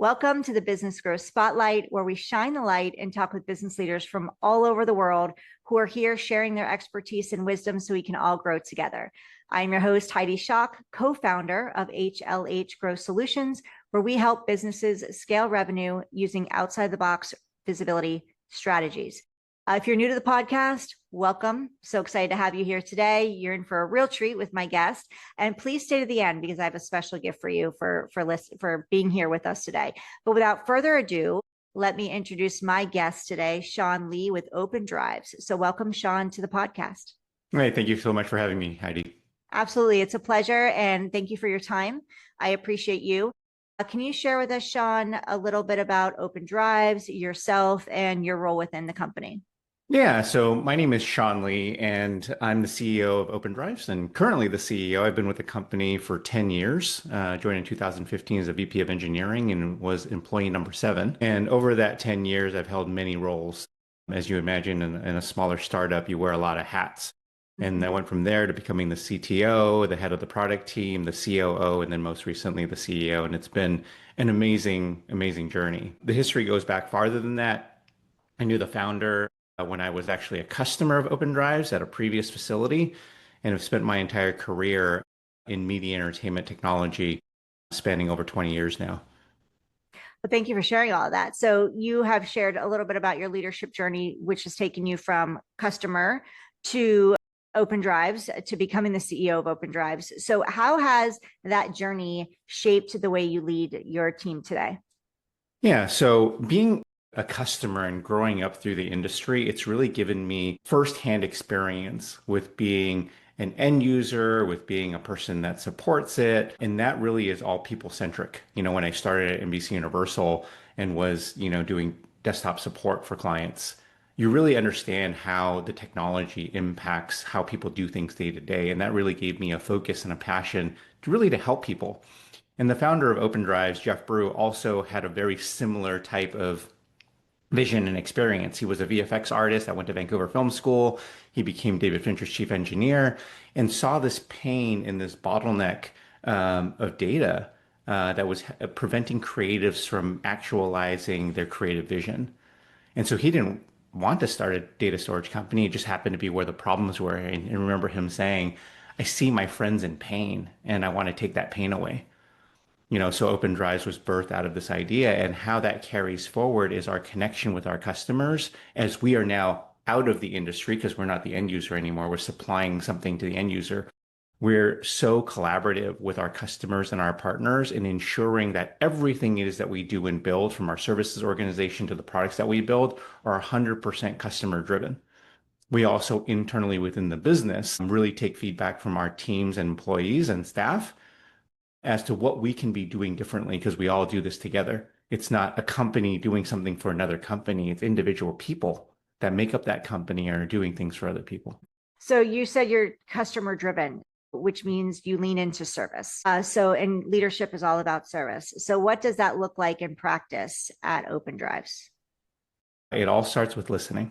Welcome to the Business Growth Spotlight, where we shine the light and talk with business leaders from all over the world who are here sharing their expertise and wisdom so we can all grow together. I'm your host, Heidi Schalk, co-founder of HLH Growth Solutions, where we help businesses scale revenue using outside-the-box visibility strategies. If you're new to the podcast, welcome. So excited to have you here today. You're in for a real treat with my guest. And please stay to the end because I have a special gift for you for being here with us today. But without further ado, let me introduce my guest today, Sean Lee with OpenDrives. So welcome, Sean, to the podcast. All right. Thank you so much for having me, Heidi. Absolutely. It's a pleasure. And thank you for your time. I appreciate you. Can you share with us, Sean, a little bit about OpenDrives, yourself, and your role within the company? Yeah, so my name is Sean Lee, and I'm the CEO of OpenDrives and currently the CEO. I've been with the company for 10 years, joined in 2015 as a VP of engineering and was employee number 7. And over that 10 years, I've held many roles. As you imagine, in a smaller startup, you wear a lot of hats. And I went from there to becoming the CTO, the head of the product team, the COO, and then most recently the CEO. And it's been an amazing, amazing journey. The history goes back farther than that. I knew the founder when I was actually a customer of OpenDrives at a previous facility, and have spent my entire career in media entertainment technology, spanning over 20 years now. Well, thank you for sharing all of that. So you have shared a little bit about your leadership journey, which has taken you from customer to OpenDrives to becoming the CEO of OpenDrives. So how has that journey shaped the way you lead your team today? Yeah, so being a customer and growing up through the industry, it's really given me firsthand experience with being an end user, with being a person that supports it. And that really is all people centric. When I started at NBC Universal and was, doing desktop support for clients, you really understand how the technology impacts how people do things day to day. And that really gave me a focus and a passion to help people. And the founder of OpenDrives, Jeff Brew, also had a very similar type of vision and experience. He was a VFX artist that went to Vancouver Film School. He became David Fincher's chief engineer and saw this pain in this bottleneck of data that was preventing creatives from actualizing their creative vision. And so he didn't want to start a data storage company. It just happened to be where the problems were. And I remember him saying, I see my friends in pain and I want to take that pain away. So OpenDrives was birthed out of this idea, and how that carries forward is our connection with our customers as we are now out of the industry because we're not the end user anymore. We're supplying something to the end user. We're so collaborative with our customers and our partners in ensuring that everything it is that we do and build, from our services organization to the products that we build, are 100% customer driven. We also internally within the business really take feedback from our teams and employees and staff as to what we can be doing differently, because we all do this together. It's not a company doing something for another company. It's individual people that make up that company and are doing things for other people. So you said you're customer driven, which means you lean into service. And leadership is all about service. So what does that look like in practice at OpenDrives? It all starts with listening.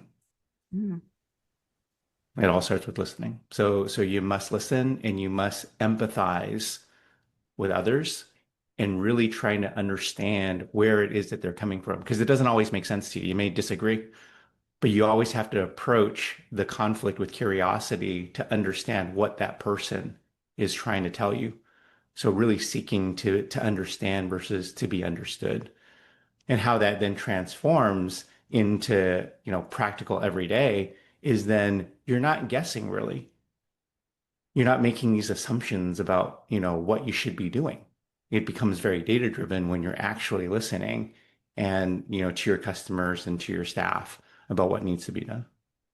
It all starts with listening. So you must listen and you must empathize with others and really trying to understand where it is that they're coming from, because it doesn't always make sense to you. You may disagree, but you always have to approach the conflict with curiosity to understand what that person is trying to tell you. So really seeking to understand versus to be understood, and how that then transforms into, practical everyday is then you're not guessing really. You're not making these assumptions about, what you should be doing. It becomes very data driven when you're actually listening and, to your customers and to your staff about what needs to be done.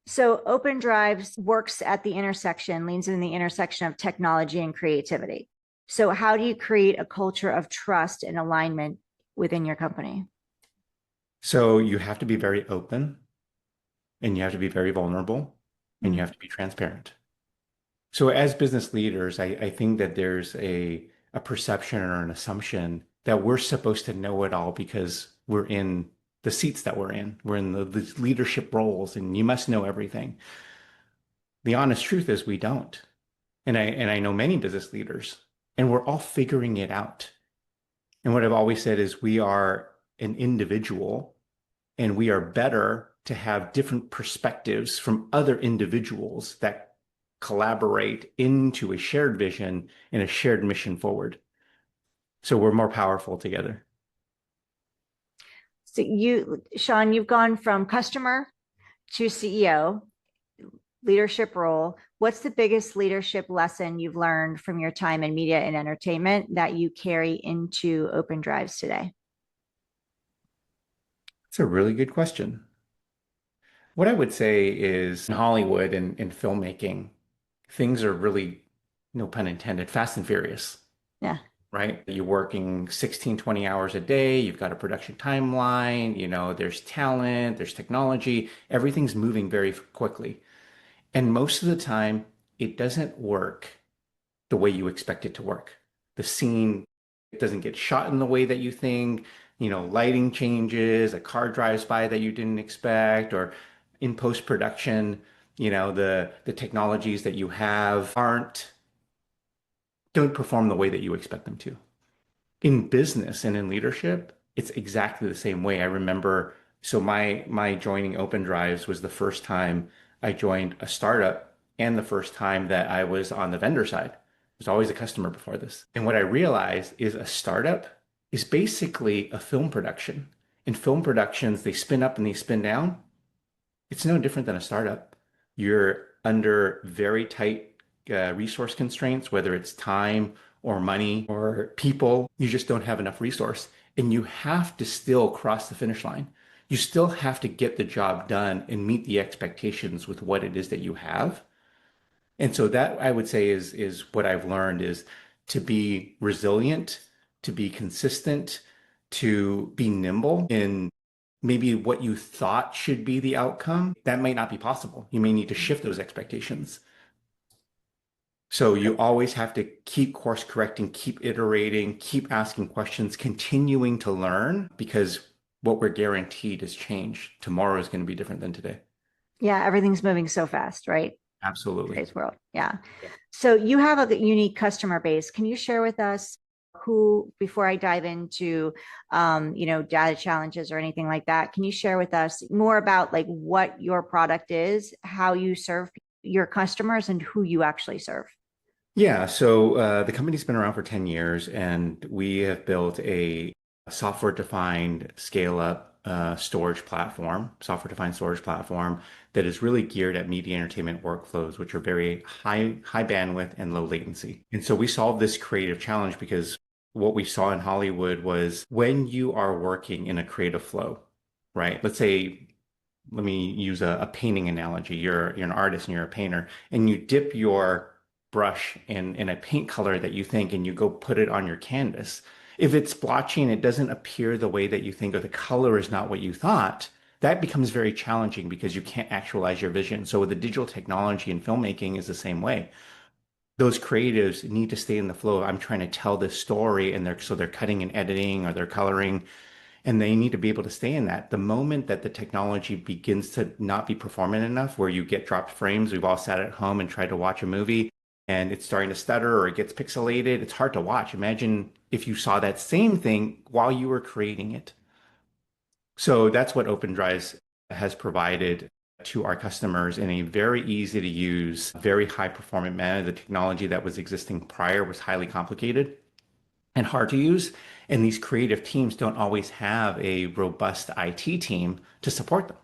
So OpenDrives works at the intersection, leans in the intersection of technology and creativity. So how do you create a culture of trust and alignment within your company? So you have to be very open, and you have to be very vulnerable, and you have to be transparent. So as business leaders, I think that there's a perception or an assumption that we're supposed to know it all because we're in the seats that we're in. We're in the leadership roles and you must know everything. The honest truth is we don't. And I know many business leaders, and we're all figuring it out. And what I've always said is we are an individual and we are better to have different perspectives from other individuals that collaborate into a shared vision and a shared mission forward. So we're more powerful together. So Sean, you've gone from customer to CEO, leadership role. What's the biggest leadership lesson you've learned from your time in media and entertainment that you carry into OpenDrives today? It's a really good question. What I would say is in Hollywood and filmmaking, things are really, no pun intended, fast and furious, Yeah. right? You're working 16, 20 hours a day. You've got a production timeline, there's talent, there's technology, everything's moving very quickly. And most of the time, it doesn't work the way you expect it to work. The scene doesn't get shot in the way that you think, lighting changes, a car drives by that you didn't expect, or in post-production, the technologies that you have don't perform the way that you expect them to. In business and in leadership, it's exactly the same way. I remember, so my joining OpenDrives was the first time I joined a startup and the first time that I was on the vendor side. I was always a customer before this. And what I realized is a startup is basically a film production. In film productions, they spin up and they spin down. It's no different than a startup. You're under very tight resource constraints, whether it's time or money or people. You just don't have enough resource. And you have to still cross the finish line. You still have to get the job done and meet the expectations with what it is that you have. And so that I would say is what I've learned is to be resilient, to be consistent, to be nimble in maybe what you thought should be the outcome. That might not be possible. You may need to shift those expectations. So you always have to keep course correcting, keep iterating, keep asking questions, continuing to learn because what we're guaranteed is change. Tomorrow is going to be different than today. Yeah, everything's moving so fast, right? Absolutely. Today's world. Yeah. Yeah. So you have a unique customer base. Can you share with us who, before I dive into, data challenges or anything like that, can you share with us more about like what your product is, how you serve your customers, and who you actually serve? Yeah, so the company's been around for 10 years, and we have built a software-defined scale-up software-defined storage platform that is really geared at media entertainment workflows, which are very high bandwidth and low latency. And so we solved this creative challenge because what we saw in Hollywood was when you are working in a creative flow, right? Let me use a painting analogy. You're an artist and you're a painter, and you dip your brush in a paint color that you think, and you go put it on your canvas. If it's blotchy and it doesn't appear the way that you think, or the color is not what you thought, that becomes very challenging because you can't actualize your vision. So with the digital technology and filmmaking is the same way. Those creatives need to stay in the flow. I'm trying to tell this story, and they're cutting and editing or they're coloring, and they need to be able to stay in that. The moment that the technology begins to not be performant enough, where you get dropped frames, we've all sat at home and tried to watch a movie and it's starting to stutter or it gets pixelated, it's hard to watch. Imagine if you saw that same thing while you were creating it. So that's what OpenDrives has provided to our customers in a very easy to use, very high performant manner. The technology that was existing prior was highly complicated and hard to use. And these creative teams don't always have a robust IT team to support them.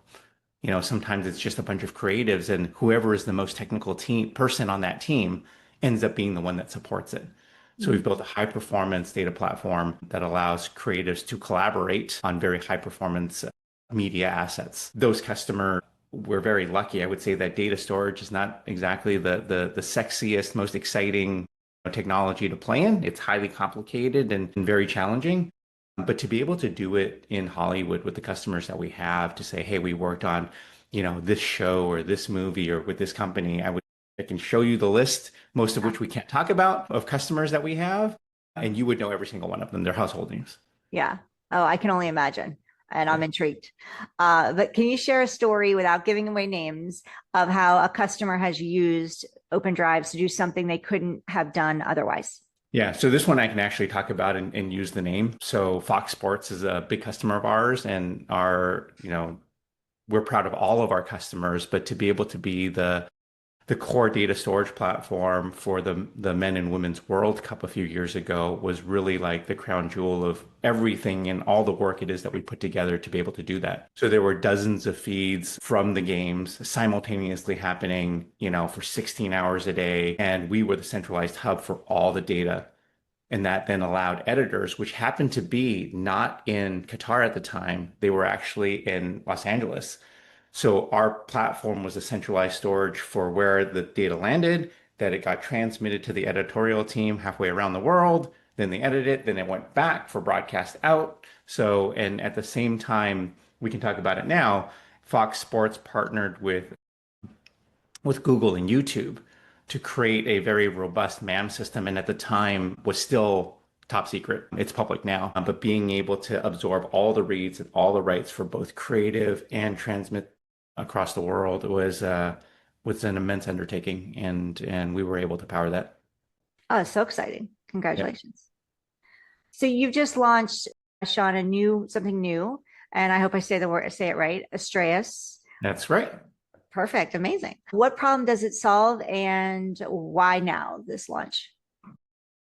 Sometimes it's just a bunch of creatives, and whoever is the most technical person on that team ends up being the one that supports it. So we've built a high performance data platform that allows creatives to collaborate on very high performance media assets. Those customers, we're very lucky. I would say that data storage is not exactly the sexiest, most exciting technology to play in. It's highly complicated and very challenging. But to be able to do it in Hollywood with the customers that we have, to say, hey, we worked on, this show or this movie or with this company, I can show you the list, most of which we can't talk about, of customers that we have, and you would know every single one of them, their household names. Yeah. Oh, I can only imagine. And I'm intrigued. But can you share a story without giving away names of how a customer has used OpenDrives to do something they couldn't have done otherwise? Yeah, so this one I can actually talk about and use the name. So Fox Sports is a big customer of ours, and we're proud of all of our customers, but to be able to be the core data storage platform for the men and women's World Cup a few years ago was really like the crown jewel of everything and all the work it is that we put together to be able to do that. So there were dozens of feeds from the games simultaneously happening, for 16 hours a day. And we were the centralized hub for all the data. And that then allowed editors, which happened to be not in Qatar at the time, they were actually in Los Angeles. So our platform was a centralized storage for where the data landed, that it got transmitted to the editorial team halfway around the world. Then they edited it, then it went back for broadcast out. So, and at the same time, we can talk about it now. Fox Sports partnered with Google and YouTube to create a very robust MAM system. And at the time was still top secret. It's public now, but being able to absorb all the reads and all the writes for both creative and transmit across the world was an immense undertaking, and we were able to power that. Oh, so exciting. Yep, Congratulations. So you've just launched, Sean, something new, and I hope I say it right, Astraeus. that's right. Perfect. Amazing. What problem does it solve and why now this launch?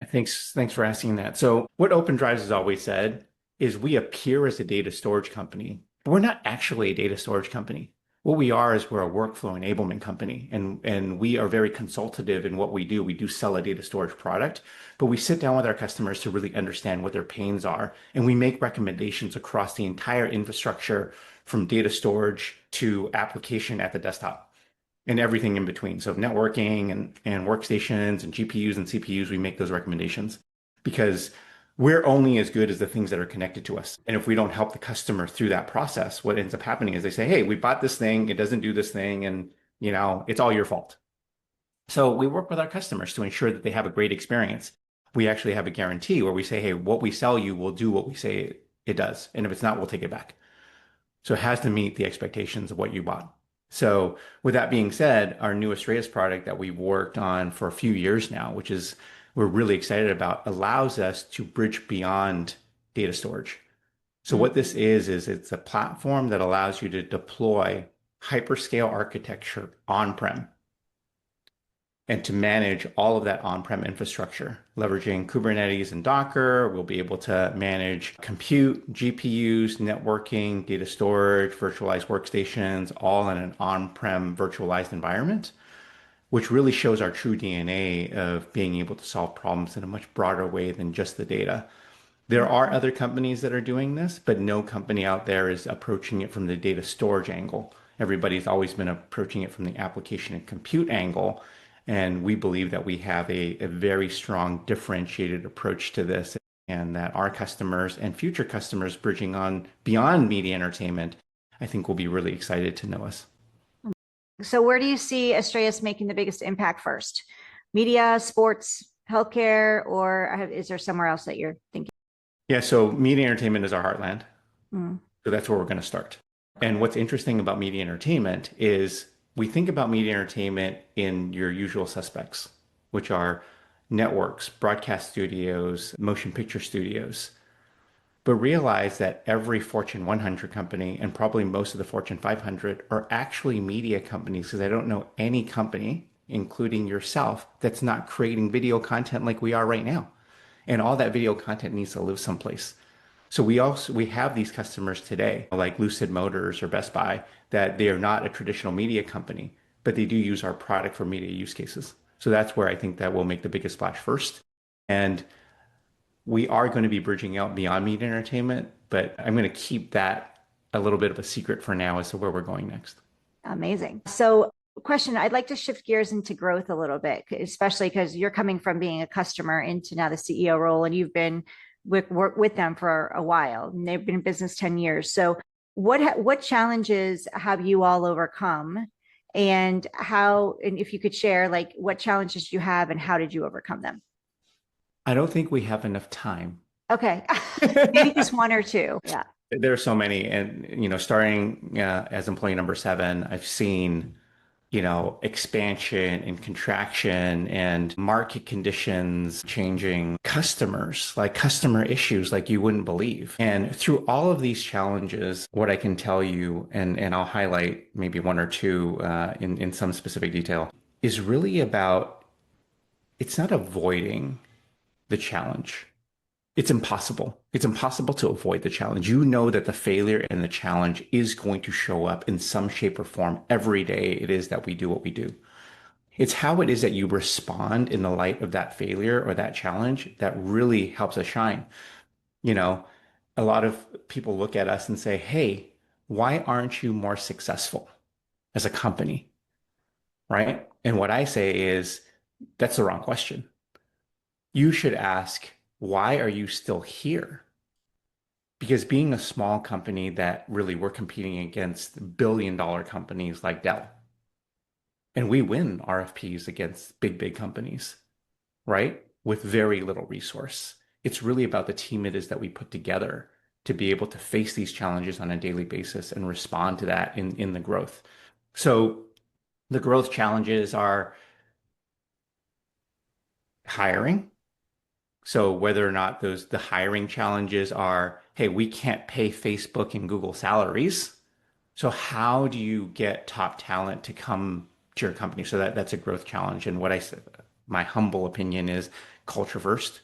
Thanks for asking that. So what OpenDrives has always said is we appear as a data storage company, but we're not actually a data storage company. What we are is we're a workflow enablement company, and we are very consultative in what we do. We do sell a data storage product, but we sit down with our customers to really understand what their pains are, and we make recommendations across the entire infrastructure from data storage to application at the desktop and everything in between. So networking and workstations and GPUs and CPUs, we make those recommendations because we're only as good as the things that are connected to us. And if we don't help the customer through that process, what ends up happening is they say, hey, we bought this thing, it doesn't do this thing, and it's all your fault. So we work with our customers to ensure that they have a great experience. We actually have a guarantee where we say, hey, what we sell you will do what we say it does. And if it's not, we'll take it back. So it has to meet the expectations of what you bought. So with that being said, our new Astraeus product that we've worked on for a few years now, which is we're really excited about, allows us to bridge beyond data storage. So what this is it's a platform that allows you to deploy hyperscale architecture on-prem and to manage all of that on-prem infrastructure. Leveraging Kubernetes and Docker, we'll be able to manage compute, GPUs, networking, data storage, virtualized workstations, all in an on-prem virtualized environment, which really shows our true DNA of being able to solve problems in a much broader way than just the data. There are other companies that are doing this, but no company out there is approaching it from the data storage angle. Everybody's always been approaching it from the application and compute angle. And we believe that we have a very strong differentiated approach to this, and that our customers and future customers bridging on beyond media entertainment, I think will be really excited to know us. So where do you see Astraeus making the biggest impact first? Media, sports, healthcare, or is there somewhere else that you're thinking? Yeah, so media entertainment is our heartland. Mm, So that's where we're going to start. And what's interesting about media entertainment is we think about media entertainment in your usual suspects, which are networks, broadcast studios, motion picture studios. But realize that every Fortune 100 company and probably most of the Fortune 500 are actually media companies, because I don't know any company, including yourself, that's not creating video content like we are right now. And all that video content needs to live someplace. So we have these customers today, like Lucid Motors or Best Buy, that they are not a traditional media company, but they do use our product for media use cases. So that's where I think that will make the biggest splash first. And we are going to be bridging out beyond media entertainment, but I'm going to keep that a little bit of a secret for now as to where we're going next. amazing. So question, I'd like to shift gears into growth a little bit, especially because you're coming from being a customer into now the CEO role, and you've been work with them for a while, and they've been in business 10 years. So what challenges have you all overcome, and if you could share, like, what challenges you have and how did you overcome them? I don't think we have enough time. Okay. Maybe just one or two. Yeah. There are so many, and starting as employee number 7, I've seen expansion and contraction and market conditions changing, customers, like customer issues like you wouldn't believe. And through all of these challenges, what I can tell you, and I'll highlight maybe one or two in some specific detail, is really about it's not avoiding the challenge. It's impossible. It's impossible to avoid the challenge. You know that the failure and the challenge is going to show up in some shape or form every day it is that we do what we do. It's how it is that you respond in the light of that failure or that challenge that really helps us shine. You know, a lot of people look at us and say, "Hey, why aren't you more successful as a company?" Right? And what I say is, that's the wrong question. You should ask, why are you still here? Because being a small company that really we're competing against billion-dollar companies like Dell, and we win RFPs against big companies, right? With very little resource. It's really about the team it is that we put together to be able to face these challenges on a daily basis and respond to that in the growth. So the growth challenges are hiring. So whether or not the hiring challenges are, hey, we can't pay Facebook and Google salaries. So how do you get top talent to come to your company? So that's a growth challenge. And what I said, my humble opinion is culture first.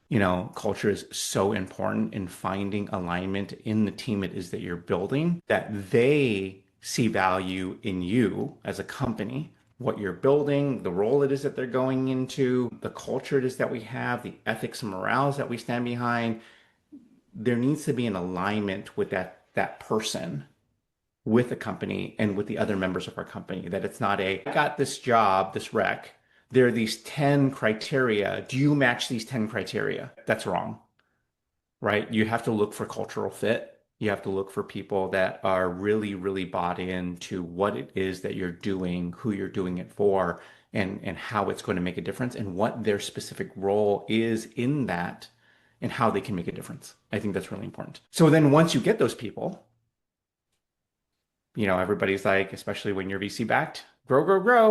Culture is so important in finding alignment in the team it is that you're building, that they see value in you as a company, what you're building, the role it is that they're going into, the culture it is that we have, the ethics and morals that we stand behind. There needs to be an alignment with that person, with the company and with the other members of our company, that it's not I got this job, this rec. There are these 10 criteria. Do you match these 10 criteria? That's wrong, right? You have to look for cultural fit. You have to look for people that are really bought into what it is that you're doing, who you're doing it for, and how it's going to make a difference and what their specific role is in that and how they can make a difference. I think that's really important. So then once you get those people, everybody's like, especially when you're VC backed, grow.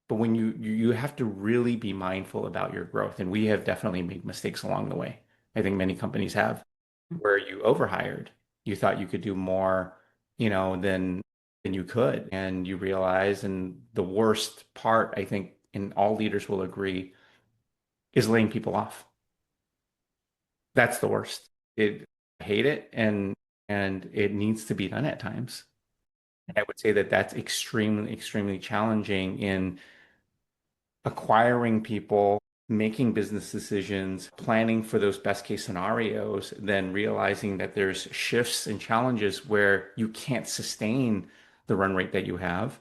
But when you have to really be mindful about your growth, and we have definitely made mistakes along the way. I think many companies have, where you overhired. You thought you could do more, than you could, and you realize, and the worst part, I think, and all leaders will agree, is laying people off. That's the worst. I hate it, and it needs to be done at times. And I would say that that's extremely challenging in acquiring people, making business decisions, planning for those best case scenarios, then realizing that there's shifts and challenges where you can't sustain the run rate that you have.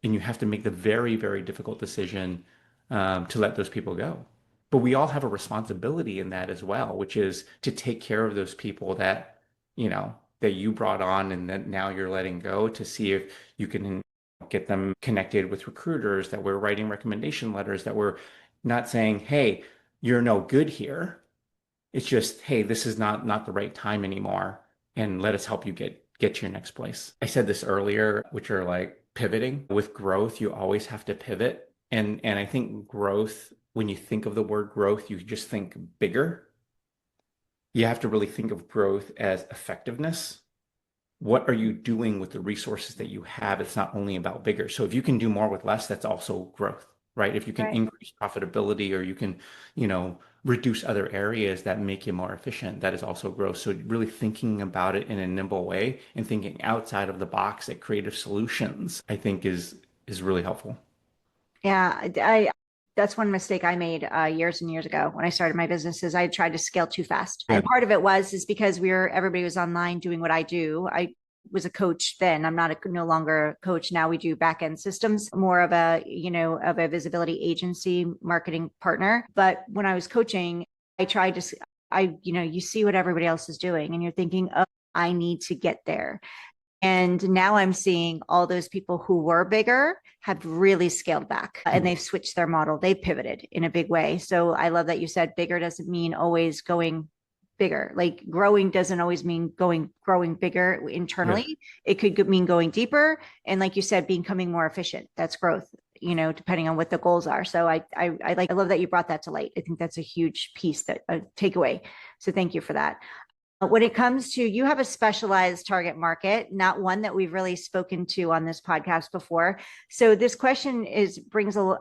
And you have to make the very difficult decision to let those people go. But we all have a responsibility in that as well, which is to take care of those people that you brought on and that now you're letting go, to see if you can get them connected with recruiters, that we're writing recommendation letters, that we're not saying, hey, you're no good here. It's just, hey, this is not the right time anymore, and let us help you get to your next place. I said this earlier, which are like pivoting. With growth, you always have to pivot. And I think growth, when you think of the word growth, you just think bigger. You have to really think of growth as effectiveness. What are you doing with the resources that you have? It's not only about bigger. So if you can do more with less, that's also growth, right? If you can Right. increase profitability, or you can, reduce other areas that make you more efficient, that is also growth. So really thinking about it in a nimble way and thinking outside of the box at creative solutions, I think is really helpful. Yeah, that's one mistake I made years and years ago when I started my business. Is I tried to scale too fast. Yeah. And part of it is because everybody was online doing what I do. I was a coach then. I'm not no longer a coach now. We do back end systems, more of a visibility agency marketing partner. But when I was coaching, I tried to you see what everybody else is doing and you're thinking, oh, I need to get there. And now I'm seeing all those people who were bigger have really scaled back and they've switched their model. They pivoted in a big way. So I love that you said bigger doesn't mean always going bigger. Like growing doesn't always mean growing bigger Yeah. internally. It could mean going deeper. And like you said, becoming more efficient. That's growth, depending on what the goals are. So I love that you brought that to light. I think that's a huge piece, that a takeaway. So thank you for that. When it comes to, you have a specialized target market, not one that we've really spoken to on this podcast before. So this question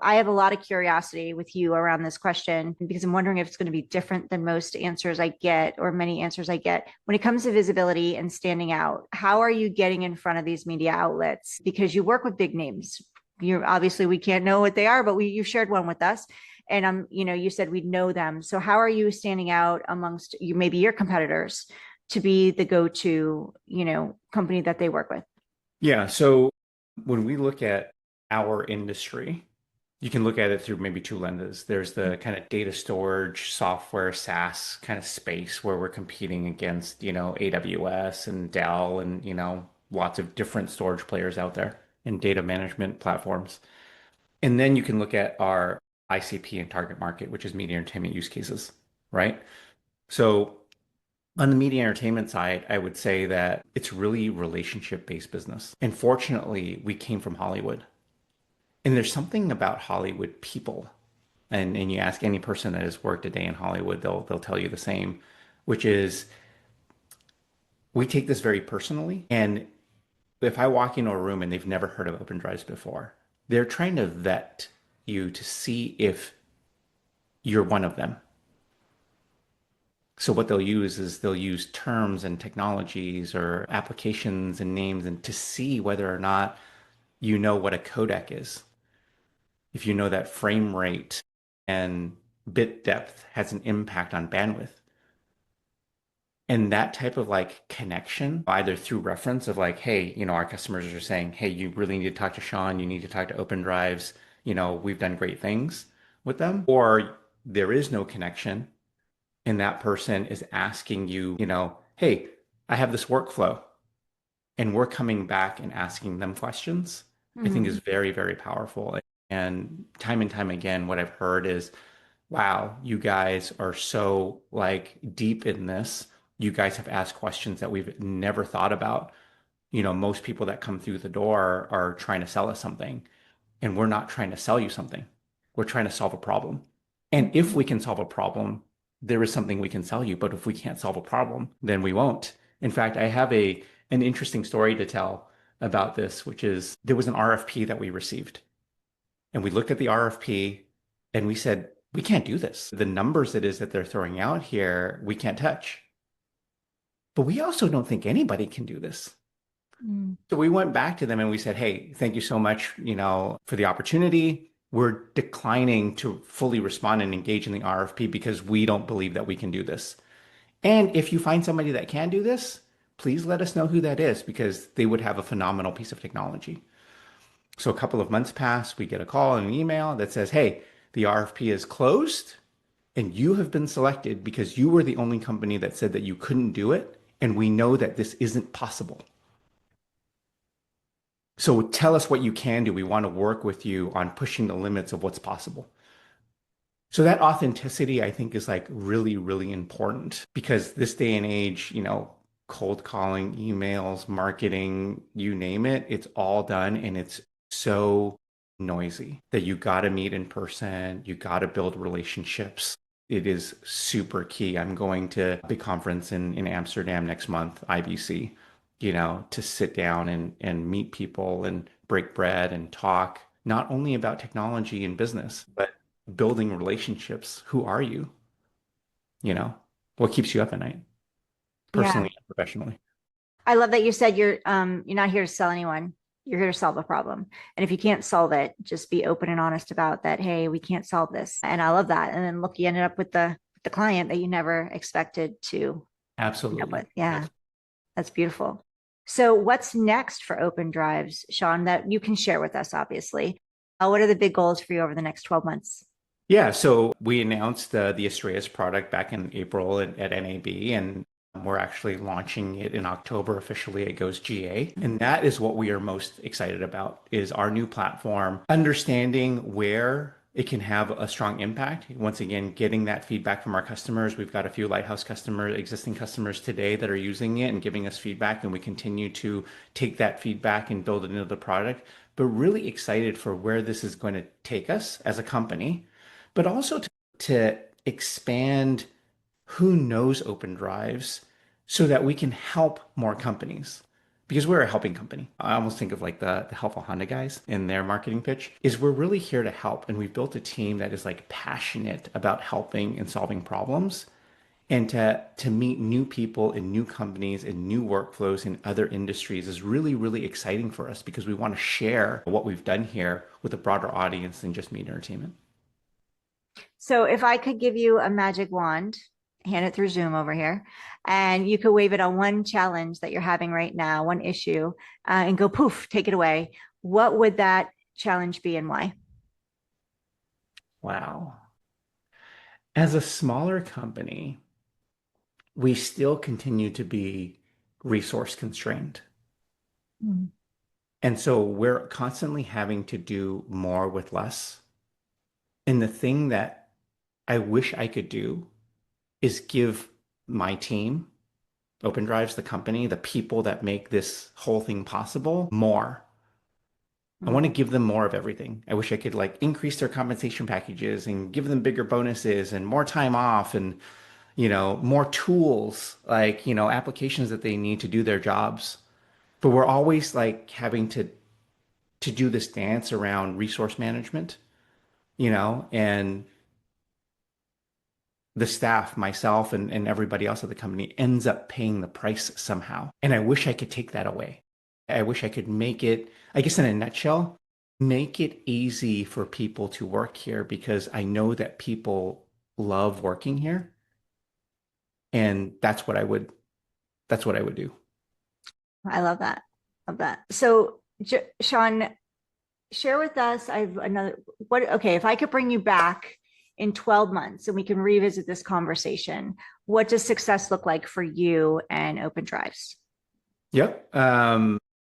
I have a lot of curiosity with you around this question, because I'm wondering if it's going to be different than most answers I get, or many answers I get. When it comes to visibility and standing out, how are you getting in front of these media outlets? Because you work with big names. You're obviously, we can't know what they are, but you shared one with us. And you said we know them. So how are you standing out amongst maybe your competitors to be the go-to, company that they work with? Yeah. So when we look at our industry, you can look at it through maybe two lenses. There's the kind of data storage, software, SaaS kind of space where we're competing against, AWS and Dell and, lots of different storage players out there and data management platforms. And then you can look at our ICP and target market, which is media entertainment use cases, right? So on the media entertainment side, I would say that it's really relationship-based business. And fortunately, we came from Hollywood. And there's something about Hollywood people. And you ask any person that has worked a day in Hollywood, they'll tell you the same, which is we take this very personally. And if I walk into a room and they've never heard of OpenDrives before, they're trying to vet you to see if you're one of them. So what they'll use is they'll use terms and technologies or applications and names and to see whether or not you know what a codec is. If you know that frame rate and bit depth has an impact on bandwidth. And that type of like connection, either through reference of like, hey, our customers are saying, hey, you really need to talk to Sean, you need to talk to OpenDrives, we've done great things with them, or there is no connection and that person is asking you, hey, I have this workflow, and we're coming back and asking them questions, I think is Mhm. very, very powerful. And time again, what I've heard is, wow, you guys are so like deep in this. You guys have asked questions that we've never thought about. Most people that come through the door are trying to sell us something, and we're not trying to sell you something. We're trying to solve a problem. And if we can solve a problem, there is something we can sell you. But if we can't solve a problem, then we won't. In fact, I have an interesting story to tell about this, which is there was an RFP that we received. And we looked at the RFP and we said, we can't do this. The numbers it is that they're throwing out here, we can't touch. But we also don't think anybody can do this. Mm. So we went back to them and we said, hey, thank you so much, for the opportunity. We're declining to fully respond and engage in the RFP because we don't believe that we can do this. And if you find somebody that can do this, please let us know who that is because they would have a phenomenal piece of technology. So a couple of months pass, we get a call and an email that says, hey, the RFP is closed and you have been selected because you were the only company that said that you couldn't do it. And we know that this isn't possible. So tell us what you can do. We want to work with you on pushing the limits of what's possible. So that authenticity, I think, is like really, really important because this day and age, cold calling, emails, marketing, you name it, it's all done and it's so noisy that you got to meet in person. You got to build relationships. It is super key. I'm going to a big conference in Amsterdam next month, IBC, to sit down and meet people and break bread and talk, not only about technology and business, but building relationships. Who are you? You know, what keeps you up at night, Yeah. personally and professionally? I love that you said you're not here to sell anyone. You're here to solve a problem. And if you can't solve it, just be open and honest about that. Hey, we can't solve this. And I love that. And then look, you ended up with the client that you never expected to end up with. Absolutely. Yeah, that's beautiful. So what's next for Open Drives, Sean, that you can share with us, obviously? What are the big goals for you over the next 12 months? Yeah, so we announced the Astraeus product back in April at NAB, and we're actually launching it in October officially. It goes GA, and that is what we are most excited about: is our new platform, understanding where it can have a strong impact. Once again, getting that feedback from our customers. We've got a few Lighthouse customers, existing customers today that are using it and giving us feedback, and we continue to take that feedback and build it into the product. But really excited for where this is going to take us as a company, but also to expand who knows OpenDrives so that we can help more companies. Because we're a helping company. I almost think of like the helpful Honda guys in their marketing pitch is we're really here to help. And we've built a team that is like passionate about helping and solving problems and to meet new people in new companies and new workflows in other industries is really, really exciting for us because we want to share what we've done here with a broader audience than just media entertainment. So if I could give you a magic wand, hand it through Zoom over here, and you could wave it on one challenge that you're having right now, one issue, and go poof, take it away, what would that challenge be and why? Wow. As a smaller company, we still continue to be resource constrained. Mm. And so we're constantly having to do more with less. And the thing that I wish I could do is give my team, OpenDrives, the company, the people that make this whole thing possible, more. I want to give them more of everything. I wish I could like increase their compensation packages and give them bigger bonuses and more time off and, more tools, like, applications that they need to do their jobs. But we're always like having to do this dance around resource management, and the staff, myself and everybody else at the company ends up paying the price somehow. And I wish I could take that away. I wish I could make it, I guess in a nutshell, make it easy for people to work here because I know that people love working here. And that's what I would do. I love that. Love that. So, Sean, share with us. I've another, okay, if I could bring you back in 12 months and we can revisit this conversation, what does success look like for you and OpenDrives? Yep.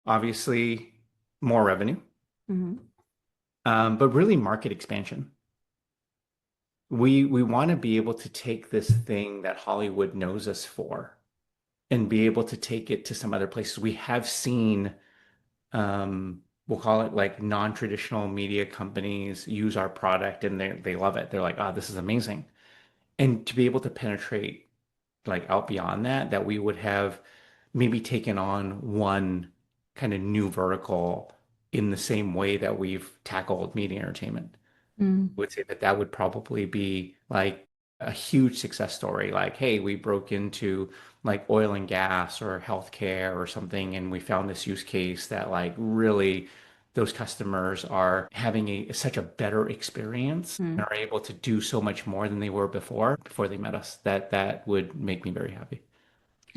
Obviously, more revenue, Mm-hmm. but really market expansion. We want to be able to take this thing that Hollywood knows us for and be able to take it to some other places. We have seen, we'll call it like non-traditional media companies use our product and they love it. They're like, oh, this is amazing. And to be able to penetrate like out beyond that, that we would have maybe taken on one kind of new vertical in the same way that we've tackled media entertainment. Mm. Would say that that would probably be like a huge success story. Like, hey, we broke into like oil and gas or healthcare or something, and we found this use case that like really those customers are having such a better experience and Mm. are able to do so much more than they were before they met us. That would make me very happy.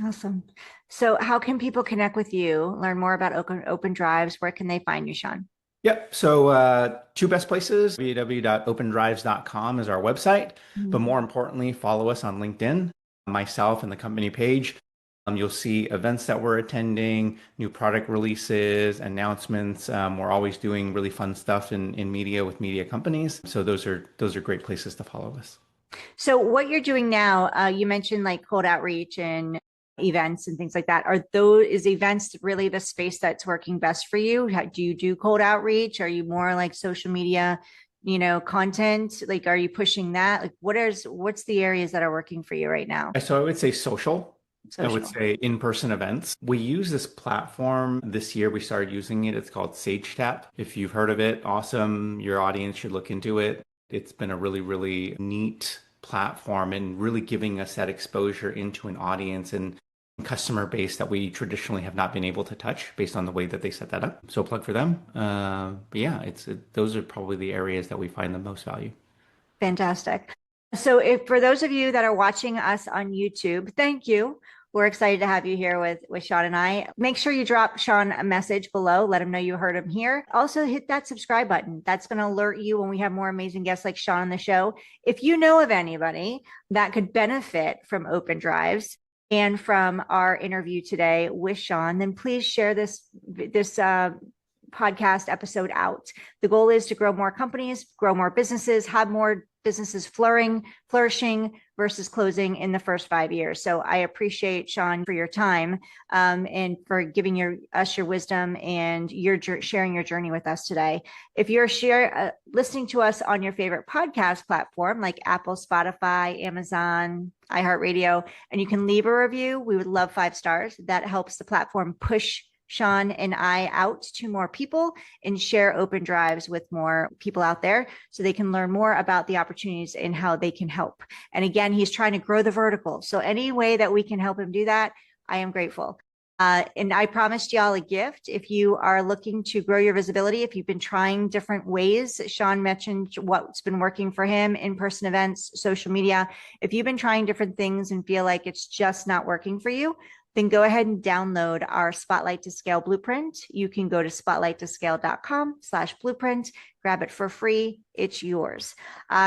Awesome. So, how can people connect with you, learn more about OpenDrives? Where can they find you, Sean? Yep. So two best places, www.opendrives.com is our website. But Mm. more importantly, follow us on LinkedIn, myself and the company page. You'll see events that we're attending, new product releases, announcements. We're always doing really fun stuff in media with media companies. So those are great places to follow us. So, what you're doing now, you mentioned like cold outreach and events and things like that. Are those is events really the space that's working best for you? Do you do cold outreach? Are you more like social media, content? Like, are you pushing that? Like, what's the areas that are working for you right now? So I would say social. I would Social. say in-person events. We use this platform this year. We started using it. It's called SageTap. If you've heard of it, awesome. Your audience should look into it. It's been a really, really neat platform and really giving us that exposure into an audience and customer base that we traditionally have not been able to touch based on the way that they set that up. So plug for them. But yeah, those are probably the areas that we find the most value. Fantastic. So if for those of you that are watching us on YouTube, thank you. We're excited to have you here with Sean and I. Make sure you drop Sean a message below. Let him know you heard him here. Also hit that subscribe button. That's going to alert you when we have more amazing guests like Sean on the show. If you know of anybody that could benefit from OpenDrives and from our interview today with Sean, then please share this podcast episode out. The goal is to grow more companies, grow more businesses, have more businesses flourishing versus closing in the first 5 years. So I appreciate, Sean, for your time and for giving us your wisdom and sharing your journey with us today. If you're listening to us on your favorite podcast platform like Apple, Spotify, Amazon, iHeartRadio, and you can leave a review, we would love 5 stars. That helps the platform push Sean and I out to more people and share OpenDrives with more people out there so they can learn more about the opportunities and how they can help. And again, he's trying to grow the vertical. So any way that we can help him do that, I am grateful. And I promised y'all a gift. If you are looking to grow your visibility, if you've been trying different ways, Sean mentioned what's been working for him, in-person events, social media. If you've been trying different things and feel like it's just not working for you, then go ahead and download our Spotlight to Scale blueprint. You can go to spotlighttoscale.com/blueprint, grab it for free. It's yours.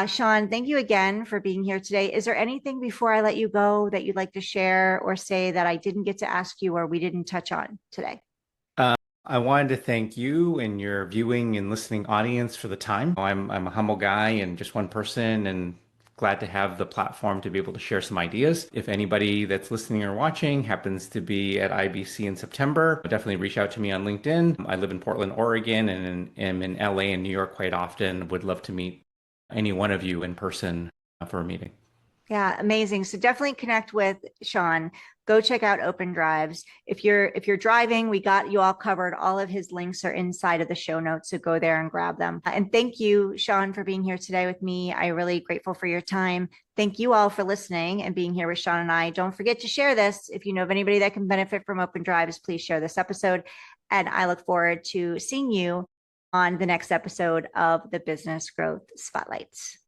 Sean, thank you again for being here today. Is there anything before I let you go that you'd like to share or say that I didn't get to ask you or we didn't touch on today? I wanted to thank you and your viewing and listening audience for the time. I'm a humble guy and just one person, and glad to have the platform to be able to share some ideas. If anybody that's listening or watching happens to be at IBC in September, definitely reach out to me on LinkedIn. I live in Portland, Oregon, and am in LA and New York quite often. Would love to meet any one of you in person for a meeting. Yeah, amazing. So definitely connect with Sean. Go check out OpenDrives. If you're driving, we got you all covered. All of his links are inside of the show notes, so go there and grab them. And thank you, Sean, for being here today with me. I'm really grateful for your time. Thank you all for listening and being here with Sean and I. Don't forget to share this. If you know of anybody that can benefit from OpenDrives, please share this episode. And I look forward to seeing you on the next episode of the Business Growth Spotlights.